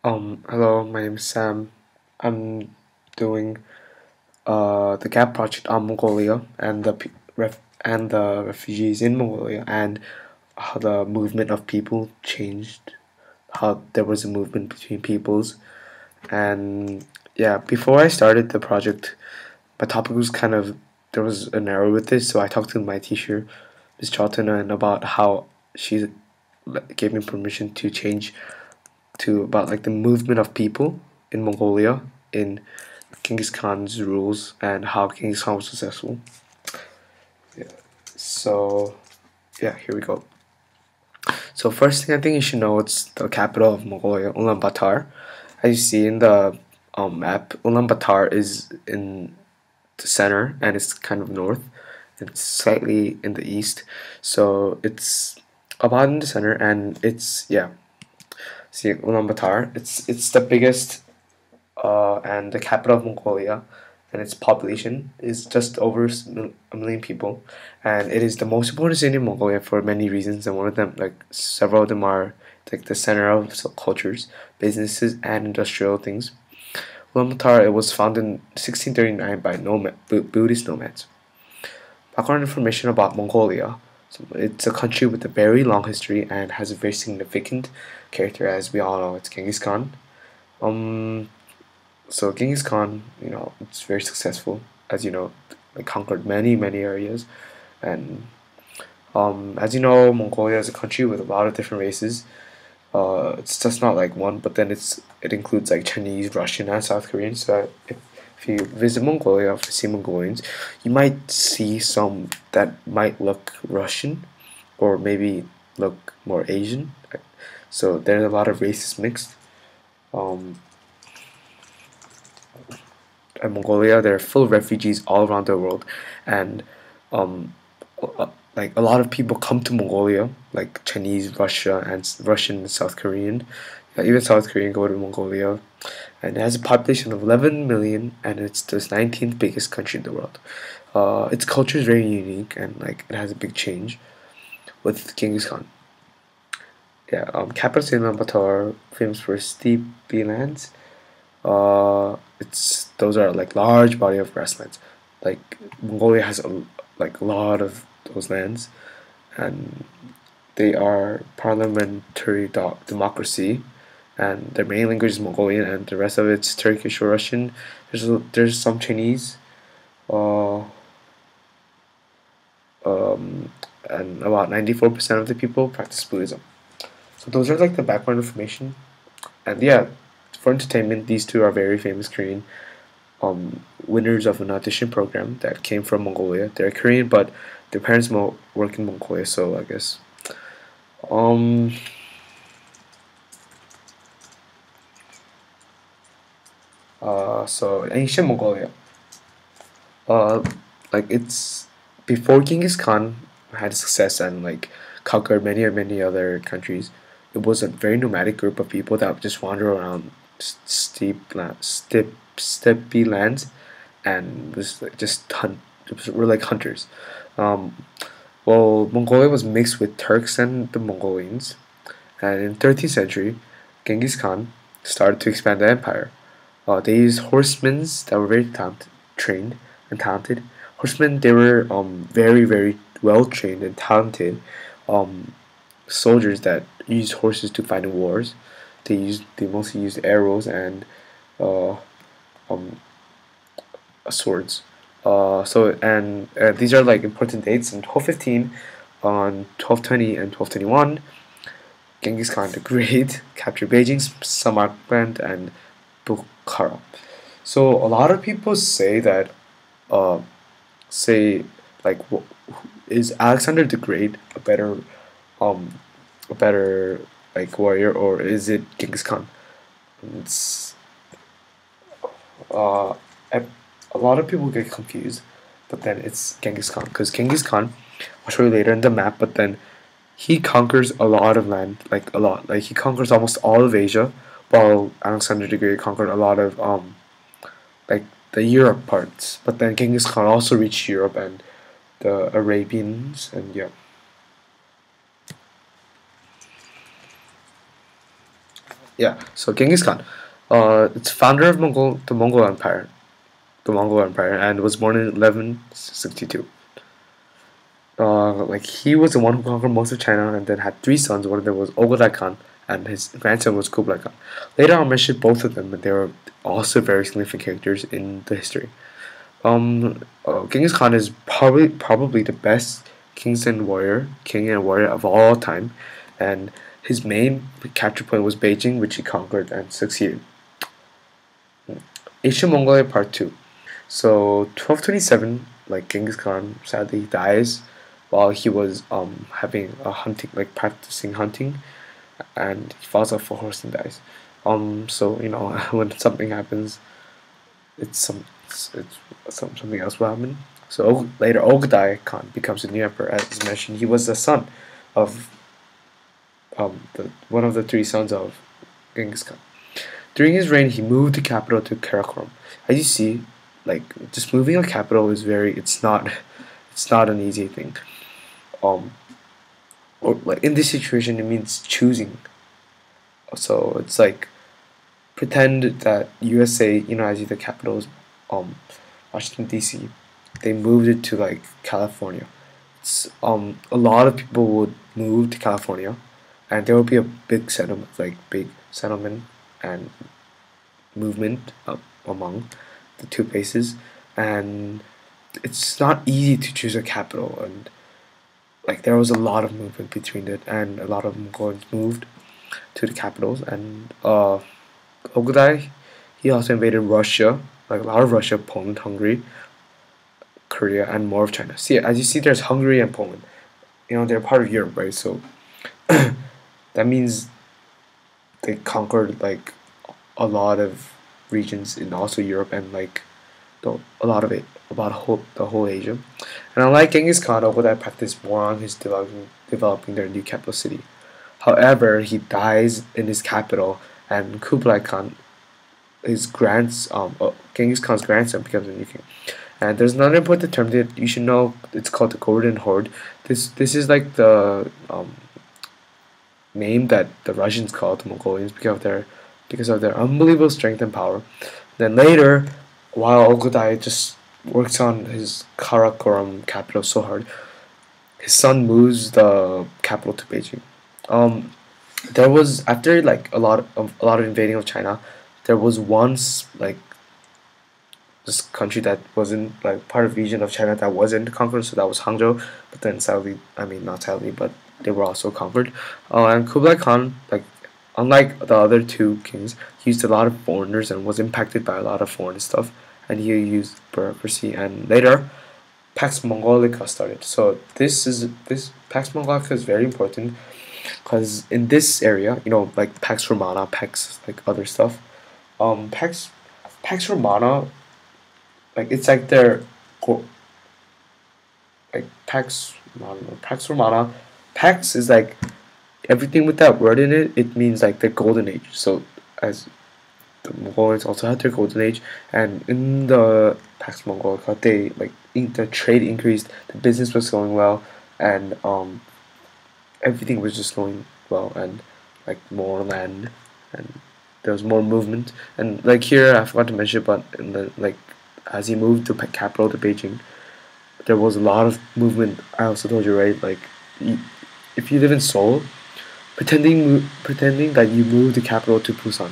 Hello, my name is Sam. I'm doing the GAP project on Mongolia and the refugees in Mongolia and how the movement of people changed, how there was a movement between peoples, and yeah. Before I started the project, my topic was kind of there was an error with this, so I talked to my teacher, Ms. Charlton, and about how she gave me permission to change to about like the movement of people in Mongolia in Genghis Khan's rules and how Genghis Khan was successful. Yeah. So yeah, here we go. So first thing I think you should know it's the capital of Mongolia, Ulaanbaatar. As you see in the map, Ulaanbaatar is in the center and it's kind of north. It's slightly in the east, so it's about in the center and it's yeah. See Ulaanbaatar. It's the biggest and the capital of Mongolia, and its population is just over a million people, and it is the most important city in Mongolia for many reasons, and one of them, like several of them, are like the center of cultures, businesses, and industrial things. Ulaanbaatar, it was founded in 1639 by Buddhist nomads. Background information about Mongolia. So it's a country with a very long history and has a very significant character, as we all know. It's Genghis Khan. Um, So Genghis Khan, it's very successful, as you know, like conquered many areas, and as you know, Mongolia is a country with a lot of different races. It's just not like one, but then it includes like Chinese, Russian, and South Korean. So if you visit Mongolia, if you see Mongolians, you might see some that might look Russian, or maybe look more Asian. So there's a lot of races mixed. Um, and Mongolia, there are full of refugees all around the world, and um, like a lot of people come to Mongolia, like Chinese, Russian, and South Korean. Even South Korean go to Mongolia, and it has a population of 11 million, and it's the 19th biggest country in the world. Its culture is very unique, and like it has a big change with Genghis Khan. Yeah, capital city Ulaanbaatar, famous for steep lands. It's those are like large body of grasslands. Like Mongolia has like a lot of those lands, and they are parliamentary democracy, and their main language is Mongolian, and the rest of it's Turkish or Russian. There's some Chinese, uh, um, and about 94% of the people practice Buddhism. So those are like the background information, and yeah, for entertainment, these two are very famous Korean winners of an audition program that came from Mongolia. They're Korean, but their parents work in Mongolia, so I guess. Um, so ancient Mongolia. Uh, like it's before Genghis Khan had success and like conquered many other countries. It was a very nomadic group of people that just wander around steppy lands and was like, just were like hunters. Um, well, Mongolia was mixed with Turks and the Mongolians, and in 13th century, Genghis Khan started to expand the empire. They used horsemen that were very trained and talented. Horsemen, they were very well trained and talented um, soldiers that used horses to fight in wars. They mostly used arrows and uh, um, swords. These are like important dates in 1215, on 1220 and 1221. Genghis Khan the Great captured Beijing, Samarkand, and Bukhara. So a lot of people say that, uh, say like, is Alexander the Great um, a better like warrior, or is it Genghis Khan? It's uh, a a lot of people get confused, but then it's Genghis Khan because Genghis Khan, I'll show you later in the map, but then he conquers a lot of land, like a lot. Like he conquers almost all of Asia, while Alexander the Great conquered a lot of like the Europe parts. But then Genghis Khan also reached Europe and the Arabians, and yeah. Yeah, so Genghis Khan, it's founder of the Mongol Empire, and was born in 1162. Like he was the one who conquered most of China, and then had three sons. One of them was Ogedai Khan, and his grandson was Kublai Khan. Later, I'll mention both of them, but they were also very significant characters in the history. Genghis Khan is probably the best king and warrior of all time, and his main capture point was Beijing, which he conquered and succeeded. Ancient Mongolia Part Two. So 1227, like Genghis Khan sadly dies while he was having a hunting, like practicing hunting, and he falls off a horse and dies. So when something happens, something else will happen. So later, Ogedai Khan becomes the new emperor. As mentioned, he was the son of one of the three sons of Genghis Khan. During his reign, he moved the capital to Karakorum. As you see, like just moving a capital is it's not an easy thing. Um, or like in this situation, it means choosing. So it's like pretend that USA, as the capital is Washington D.C. They moved it to like California. A lot of people would move to California, and there will be a big settlement and movement among the two places, and it's not easy to choose a capital, and like there was a lot of movement between it, and a lot of Mongolians moved to the capitals, and Ogedai, he also invaded Russia, like a lot of Russia, Poland, Hungary, Korea, and more of China. See, as you see, there's Hungary and Poland. They're part of Europe, right? So that means they conquered like a lot of regions in also Europe, and like a lot of it about the whole Asia. And unlike Genghis Khan, Ogedai practiced more on his developing their new capital city. However, he dies in his capital, and Kublai Khan, Genghis Khan's grandson, becomes the new king. And there's another important term that you should know. It's called the Golden Horde. This is like the name that the Russians call the Mongolians because of their unbelievable strength and power. Then later, while Ogedai just works on his Karakorum capital so hard, his son moves the capital to Beijing. There was after like a lot of invading of China, there was once like this country that wasn't like part of region of China that wasn't conquered, so that was Hangzhou. But then sadly, I mean not sadly, but they were also conquered. And Kublai Khan, like unlike the other two kings, he used a lot of foreigners and was impacted by a lot of foreign stuff. And he used bureaucracy. And later, Pax Mongolica started. So this Pax Mongolica is very important because in this area, like Pax Romana, Pax like other stuff, Pax Romana, like it's like their like Pax Romana. Pax is like everything with that word in it. It means like the golden age. So as the Mongolians also had their golden age, and in the Pax Mongolica, the trade increased, the business was going well, and everything was just going well, and like more land, and there was more movement, and like here I forgot to mention, but in the like as he moved to capital to Beijing, there was a lot of movement. I also told you, right, like if you live in Seoul, pretending that you moved the capital to Busan,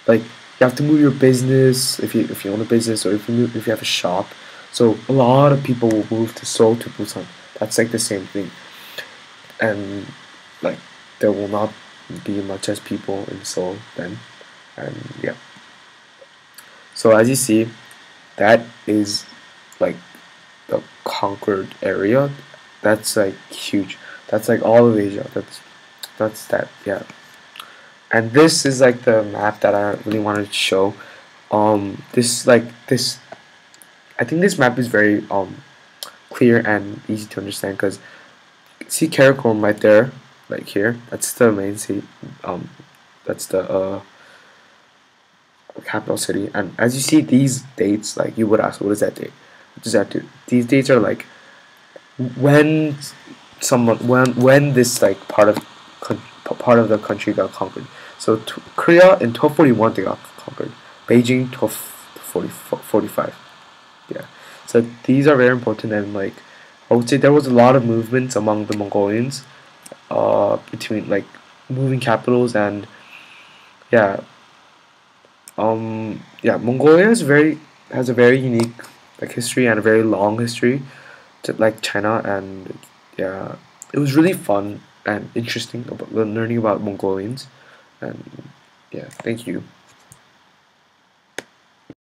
like you have to move your business if you own a business, or if you have a shop. So a lot of people will move to Seoul to Busan. That's like the same thing, and like there will not be much as people in Seoul then, and yeah. So as you see, that is like the conquered area. That's like huge. That's like all of Asia. That's that. Yeah. And this is like the map that I really wanted to show. This I think this map is very clear and easy to understand because see Karakorum right there, like here. That's the main city. That's the capital city. And as you see these dates, like you would ask, what is that date? What does that do? These dates are like when this like part of the country got conquered. So Korea in 1241 they got conquered. Beijing 1245. Yeah. So these are very important, and like I would say there was a lot of movements among the Mongolians, between like moving capitals, and yeah, yeah, Mongolia has a very unique like history and a very long history to like China, and yeah, it was really fun and interesting about learning about Mongolians, and yeah, thank you.